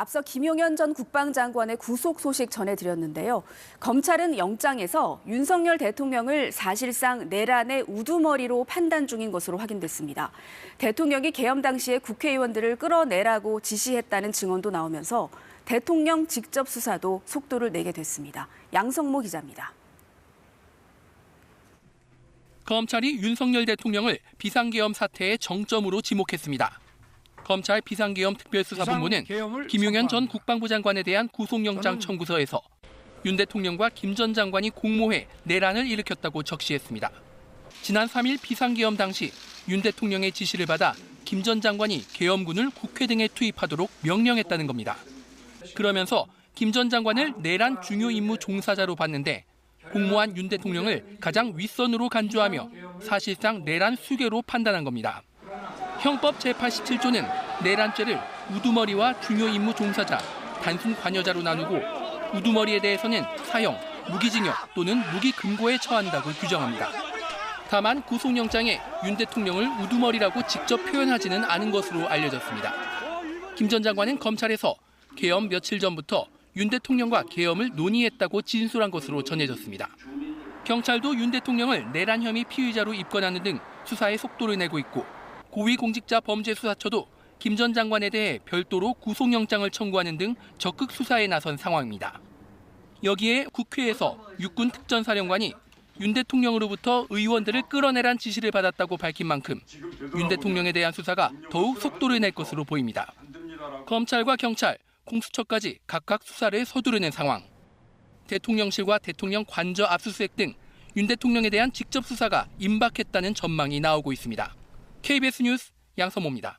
앞서 김용현 전 국방장관의 구속 소식 전해드렸는데요. 검찰은 영장에서 윤석열 대통령을 사실상 내란의 우두머리로 판단 중인 것으로 확인됐습니다. 대통령이 계엄 당시에 국회의원들을 끌어내라고 지시했다는 증언도 나오면서 대통령 직접 수사도 속도를 내게 됐습니다. 양성모 기자입니다. 검찰이 윤석열 대통령을 비상계엄 사태의 정점으로 지목했습니다. 검찰 비상계엄 특별수사본부는 김용현 전 국방부 장관에 대한 구속영장 청구서에서 윤 대통령과 김 전 장관이 공모해 내란을 일으켰다고 적시했습니다. 지난 3일 비상계엄 당시 윤 대통령의 지시를 받아 김 전 장관이 계엄군을 국회 등에 투입하도록 명령했다는 겁니다. 그러면서 김 전 장관을 내란 중요 임무 종사자로 봤는데 공모한 윤 대통령을 가장 윗선으로 간주하며 사실상 내란 수괴로 판단한 겁니다. 형법 제87조는 내란죄를 우두머리와 중요 임무 종사자, 단순 관여자로 나누고 우두머리에 대해서는 사형, 무기징역 또는 무기금고에 처한다고 규정합니다. 다만 구속영장에 윤 대통령을 우두머리라고 직접 표현하지는 않은 것으로 알려졌습니다. 김 전 장관은 검찰에서 계엄 며칠 전부터 윤 대통령과 계엄을 논의했다고 진술한 것으로 전해졌습니다. 경찰도 윤 대통령을 내란 혐의 피의자로 입건하는 등 수사에 속도를 내고 있고 고위공직자범죄수사처도 김 전 장관에 대해 별도로 구속영장을 청구하는 등 적극 수사에 나선 상황입니다. 여기에 국회에서 육군 특전사령관이 윤 대통령으로부터 의원들을 끌어내란 지시를 받았다고 밝힌 만큼 윤 대통령에 대한 수사가 더욱 속도를 낼 것으로 보입니다. 검찰과 경찰, 공수처까지 각각 수사를 서두르는 상황. 대통령실과 대통령 관저 압수수색 등 윤 대통령에 대한 직접 수사가 임박했다는 전망이 나오고 있습니다. KBS 뉴스 양성모입니다.